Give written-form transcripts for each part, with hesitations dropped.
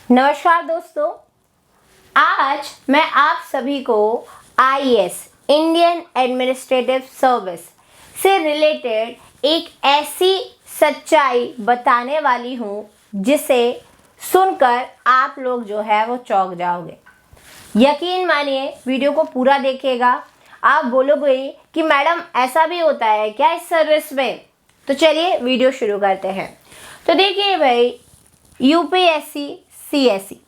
नमस्कार दोस्तों, आज मैं आप सभी को आईएएस इंडियन एडमिनिस्ट्रेटिव सर्विस से रिलेटेड एक ऐसी सच्चाई बताने वाली हूँ जिसे सुनकर आप लोग जो है वो चौंक जाओगे। यकीन मानिए, वीडियो को पूरा देखिएगा, आप बोलोगे कि मैडम ऐसा भी होता है क्या इस सर्विस में। तो चलिए वीडियो शुरू करते हैं। तो देखिए भाई, यूपीएससी सीएसई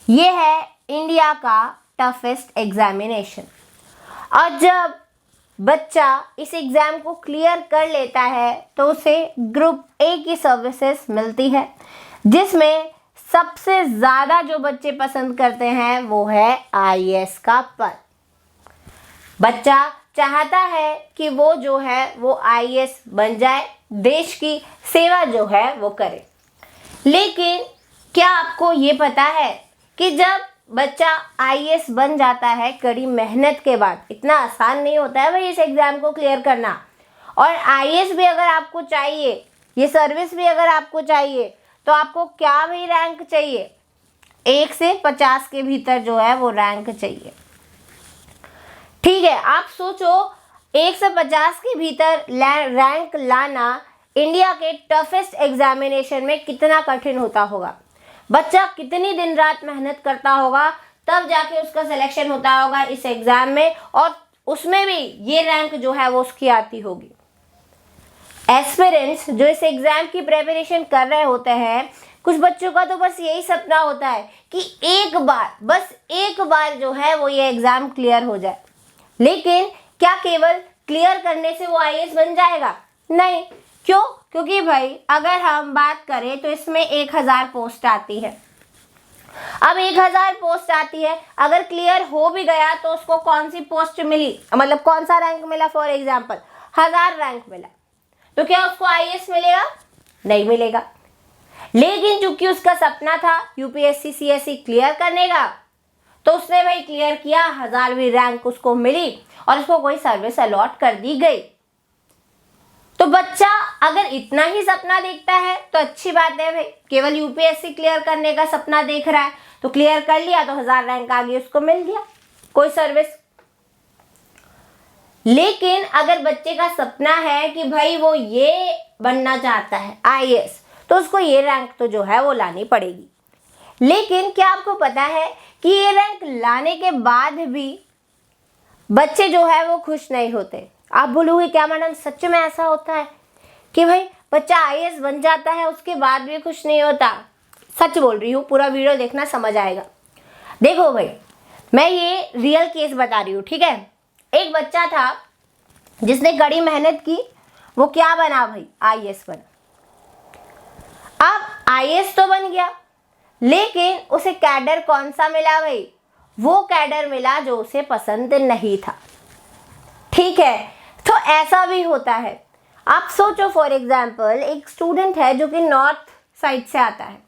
ये है इंडिया का टफेस्ट एग्जामिनेशन, और जब बच्चा इस एग्ज़ाम को क्लियर कर लेता है तो उसे ग्रुप ए की सर्विसेज मिलती है, जिसमें सबसे ज़्यादा जो बच्चे पसंद करते हैं वो है आईएएस का पद। बच्चा चाहता है कि वो जो है वो आईएएस बन जाए, देश की सेवा जो है वो करे। लेकिन क्या आपको ये पता है कि जब बच्चा आईएएस बन जाता है कड़ी मेहनत के बाद, इतना आसान नहीं होता है भाई इस एग्ज़ाम को क्लियर करना। और आईएएस भी अगर आपको चाहिए, ये सर्विस भी अगर आपको चाहिए, तो आपको क्या भी रैंक चाहिए, 1 से 50 के भीतर जो है वो रैंक चाहिए। ठीक है, आप सोचो 1 से 50 के भीतर रैंक लाना इंडिया के टफेस्ट एग्जामिनेशन में कितना कठिन होता होगा। बच्चा कितनी दिन रात मेहनत करता होगा, तब जाके उसका सिलेक्शन होता होगा इस एग्जाम में, और उसमें भी ये रैंक जो है वो उसकी आती होगी। एस्पिरेंट्स जो इस एग्जाम की प्रिपरेशन कर रहे होते हैं, कुछ बच्चों का तो बस यही सपना होता है कि बस एक बार जो है वो ये एग्जाम क्लियर हो जाए। लेकिन क्या केवल क्लियर करने से वो आईएएस बन जाएगा? नहीं। क्यों? क्योंकि भाई अगर हम बात करें तो इसमें 1000 पोस्ट आती है। अब 1000 पोस्ट आती है, अगर क्लियर हो भी गया तो उसको कौन सी पोस्ट मिली, मतलब कौन सा रैंक मिला, फॉर एग्जाम्पल 1000 रैंक मिला, तो क्या उसको आईएएस मिलेगा? नहीं मिलेगा। लेकिन चूंकि उसका सपना था यूपीएससी सीएसई क्लियर करने का, तो उसने भाई क्लियर किया, 1000वीं रैंक उसको मिली और उसको कोई सर्विस अलॉट कर दी गई। तो बच्चा अगर इतना ही सपना देखता है तो अच्छी बात है भाई, केवल यूपीएससी क्लियर करने का सपना देख रहा है, तो क्लियर कर लिया तो 1000 रैंक आगे उसको मिल गया कोई सर्विस। लेकिन अगर बच्चे का सपना है कि भाई वो ये बनना चाहता है आईएएस, तो उसको ये रैंक तो जो है वो लानी पड़ेगी। लेकिन क्या आपको पता है कि ये रैंक लाने के बाद भी बच्चे जो है वो खुश नहीं होते? आप बोलोगे क्या मैडम सच में ऐसा होता है कि भाई बच्चा आईएएस बन जाता है उसके बाद भी खुश नहीं होता? सच बोल रही हूँ, पूरा वीडियो देखना समझ आएगा। देखो भाई, मैं ये रियल केस बता रही हूँ, ठीक है। एक बच्चा था जिसने कड़ी मेहनत की, वो क्या बना भाई? आईएएस बना। अब आईएएस तो बन गया, लेकिन उसे कैडर कौन सा मिला भाई? वो कैडर मिला जो उसे पसंद नहीं था। ठीक है, तो ऐसा भी होता है। आप सोचो, फॉर एग्जाम्पल एक स्टूडेंट है जो कि नॉर्थ साइड से आता है,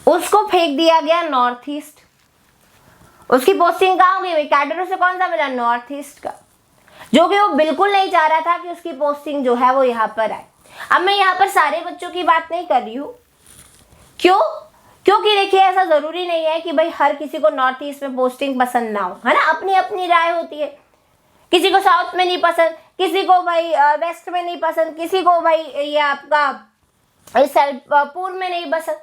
उसको फेंक दिया गया नॉर्थ ईस्ट। उसकी पोस्टिंग कहाँ होगी भाई? कैडर उसे कौन सा मिला? नॉर्थ ईस्ट का, जो कि वो बिल्कुल नहीं चाह रहा था कि उसकी पोस्टिंग जो है वो यहाँ पर आए। अब मैं यहाँ पर सारे बच्चों की बात नहीं कर रही हूँ। क्यों? क्योंकि देखिए, ऐसा जरूरी नहीं है कि भाई हर किसी को नॉर्थ ईस्ट में पोस्टिंग पसंद ना हो, है ना। अपनी अपनी राय होती है। किसी को साउथ में नहीं पसंद, किसी को भाई वेस्ट में नहीं पसंद, किसी को भाई ये आपका इस साइड पूर्व में नहीं पसंद।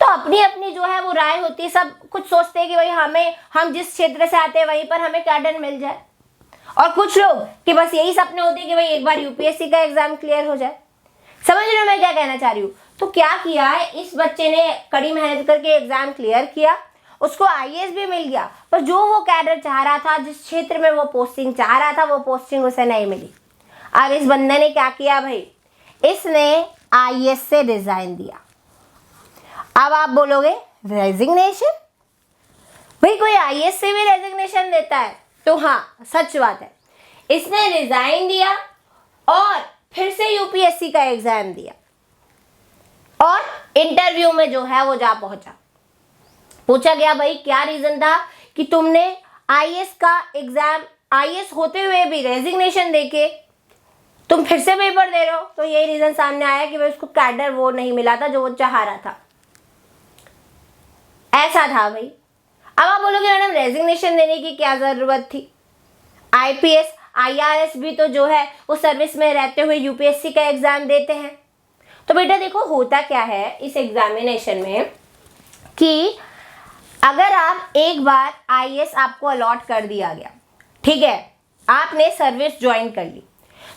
तो अपनी अपनी जो है वो राय होती है। सब कुछ सोचते हैं कि भाई हम जिस क्षेत्र से आते हैं वहीं पर हमें कैडर मिल जाए, और कुछ लोग कि बस यही सपने होते हैं कि भाई एक बार यूपीएससी का एग्जाम क्लियर हो जाए। समझ रहे हो मैं क्या कहना चाह रही हूँ? तो क्या किया है, इस बच्चे ने कड़ी मेहनत करके एग्जाम क्लियर किया, उसको आईएएस भी मिल गया, पर जो वो कैडर चाह रहा था, जिस क्षेत्र में वो पोस्टिंग चाह रहा था, वो पोस्टिंग उसे नहीं मिली। अब इस बंदे ने क्या किया भाई? इसने आईएएस से रिजाइन दिया। अब आप बोलोगे रेजिग्नेशन? भाई कोई आईएएस से भी रेजिग्नेशन देता है? तो हाँ, सच बात है। इसने रिजाइन दिया और फिर से यूपीएससी का एग्जाम दिया, और इंटरव्यू में जो है वो जा पहुंचा। पूछा गया भाई क्या रीजन था कि तुमने आईएएस का एग्जाम, आईएएस होते हुए भी रेजिग्नेशन देके तुम फिर से पेपर दे रहे हो? तो यही रीजन सामने आया कि भाई उसको कैडर वो नहीं मिला था जो वो चाह रहा था। ऐसा था भाई। अब आप बोलोगे मैडम रेजिग्नेशन देने की क्या ज़रूरत थी, आईपीएस आईआरएस भी तो जो है वो सर्विस में रहते हुए यूपीएससी का एग्ज़ाम देते हैं। तो बेटा देखो होता क्या है इस एग्जामिनेशन में कि अगर आप एक बार आईएएस आपको अलॉट कर दिया गया, ठीक है, आपने सर्विस ज्वाइन कर ली,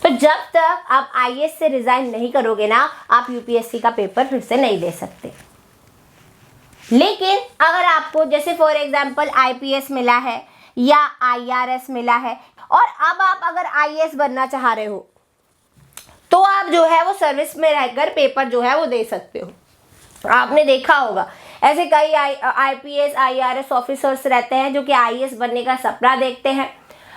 तो जब तक आप आईएएस से रिजाइन नहीं करोगे ना, आप यूपीएससी का पेपर फिर से नहीं दे सकते। लेकिन अगर आपको जैसे फॉर एग्जांपल आईपीएस मिला है या आईआरएस मिला है और अब आप अगर आईएएस बनना चाह रहे हो, तो आप जो है वो सर्विस में रहकर पेपर जो है वो दे सकते हो। आपने देखा होगा ऐसे कई आईपीएस आईआरएस ऑफिसर्स रहते हैं जो कि आईएएस बनने का सपना देखते हैं।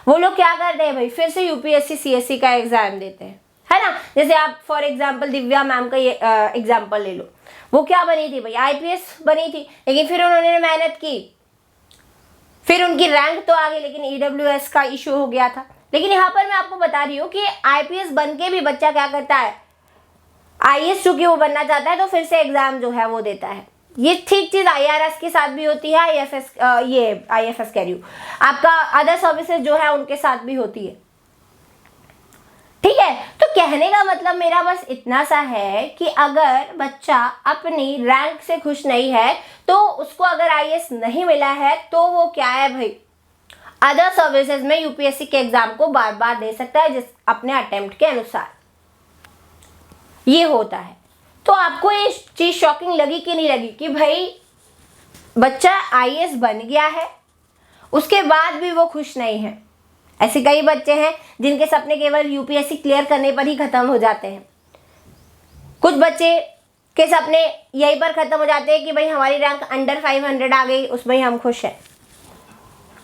वो लोग क्या करते हैं भाई, फिर से यूपीएससी सीएससी का एग्जाम देते हैं, है ना। जैसे आप फॉर एग्जांपल दिव्या मैम का ये एग्जांपल ले लो, वो क्या बनी थी भाई, आईपीएस बनी थी, लेकिन फिर उन्होंने मेहनत की, फिर उनकी रैंक तो आ गई, लेकिन ईडब्ल्यूएस का इशू हो गया था। लेकिन यहाँ पर मैं आपको बता रही हूँ कि आईपीएस बन के भी बच्चा क्या करता है, आईएएस चूंकि वो बनना चाहता है तो फिर से एग्जाम जो है वो देता है। ये ठीक चीज़ आईआरएस के साथ भी होती है, आईएफएस कह रही हूँ, आपका अदर सर्विसेज जो है उनके साथ भी होती है, ठीक है। तो कहने का मतलब मेरा बस इतना सा है कि अगर बच्चा अपनी रैंक से खुश नहीं है, तो उसको अगर आईएएस नहीं मिला है तो वो क्या है भाई, अदर सर्विसेज में यूपीएससी के एग्जाम को बार बार दे सकता है जिस अपने अटेम्प्ट के अनुसार। ये होता है। तो आपको ये चीज़ शॉकिंग लगी कि नहीं लगी कि भाई बच्चा आईएएस बन गया है, उसके बाद भी वो खुश नहीं है। ऐसे कई बच्चे हैं जिनके सपने केवल यूपीएससी क्लियर करने पर ही ख़त्म हो जाते हैं। कुछ बच्चे के सपने यहीं पर ख़त्म हो जाते हैं कि भाई हमारी रैंक अंडर 500 आ गई, उसमें ही हम खुश हैं।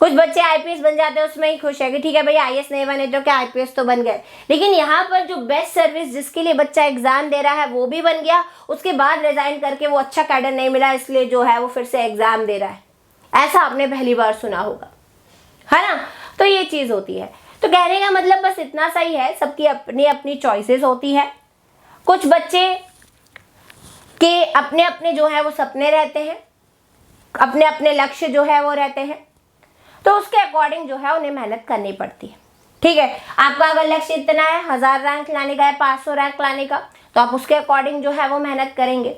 कुछ बच्चे आईपीएस बन जाते हैं, उसमें ही खुश है कि ठीक है भाई आईएएस नहीं बने तो क्या आईपीएस तो बन गए। लेकिन यहाँ पर जो बेस्ट सर्विस जिसके लिए बच्चा एग्जाम दे रहा है वो भी बन गया, उसके बाद रिजाइन करके वो अच्छा कैडर नहीं मिला, इसलिए जो है वो फिर से एग्जाम दे रहा है। ऐसा आपने पहली बार सुना होगा, है ना। तो ये चीज़ होती है। तो कहने का मतलब बस इतना सा ही है, सबकी अपनी अपनी चॉइसेस होती है। कुछ बच्चे के अपने अपने जो है वो सपने रहते हैं, अपने अपने लक्ष्य जो है वो रहते हैं, तो उसके अकॉर्डिंग जो है उन्हें मेहनत करनी पड़ती है, ठीक है। आपका अगर लक्ष्य इतना है 1000 रैंक लाने का है, 500 रैंक लाने का, तो आप उसके अकॉर्डिंग जो है वो मेहनत करेंगे।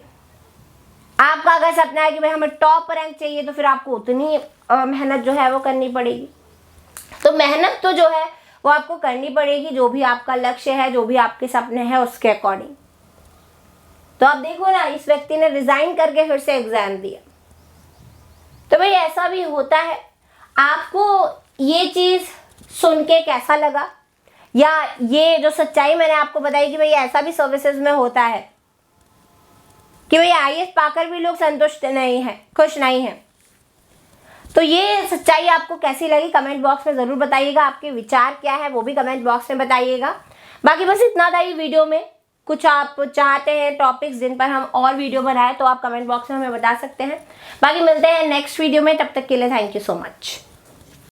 आपका अगर सपना है कि भाई हमें टॉप रैंक चाहिए, तो फिर आपको उतनी मेहनत जो है वो करनी पड़ेगी। तो मेहनत तो जो है वो आपको करनी पड़ेगी, जो भी आपका लक्ष्य है, जो भी आपके सपने हैं उसके अकॉर्डिंग। तो आप देखो ना, इस व्यक्ति ने रिजाइन करके फिर से एग्जाम दिया। तो भाई ऐसा भी होता है। आपको ये चीज़ सुन के कैसा लगा, या ये जो सच्चाई मैंने आपको बताई कि भाई ऐसा भी सर्विसेज में होता है कि भाई आईएएस पाकर भी लोग संतुष्ट नहीं हैं, खुश नहीं हैं, तो ये सच्चाई आपको कैसी लगी कमेंट बॉक्स में ज़रूर बताइएगा। आपके विचार क्या है वो भी कमेंट बॉक्स में बताइएगा। बाकी बस इतना था ये वीडियो में। कुछ आप चाहते हैं टॉपिक्स जिन पर हम और वीडियो बनाएं तो आप कमेंट बॉक्स में हमें बता सकते हैं। बाकी मिलते हैं नेक्स्ट वीडियो में, तब तक के लिए थैंक यू सो मच।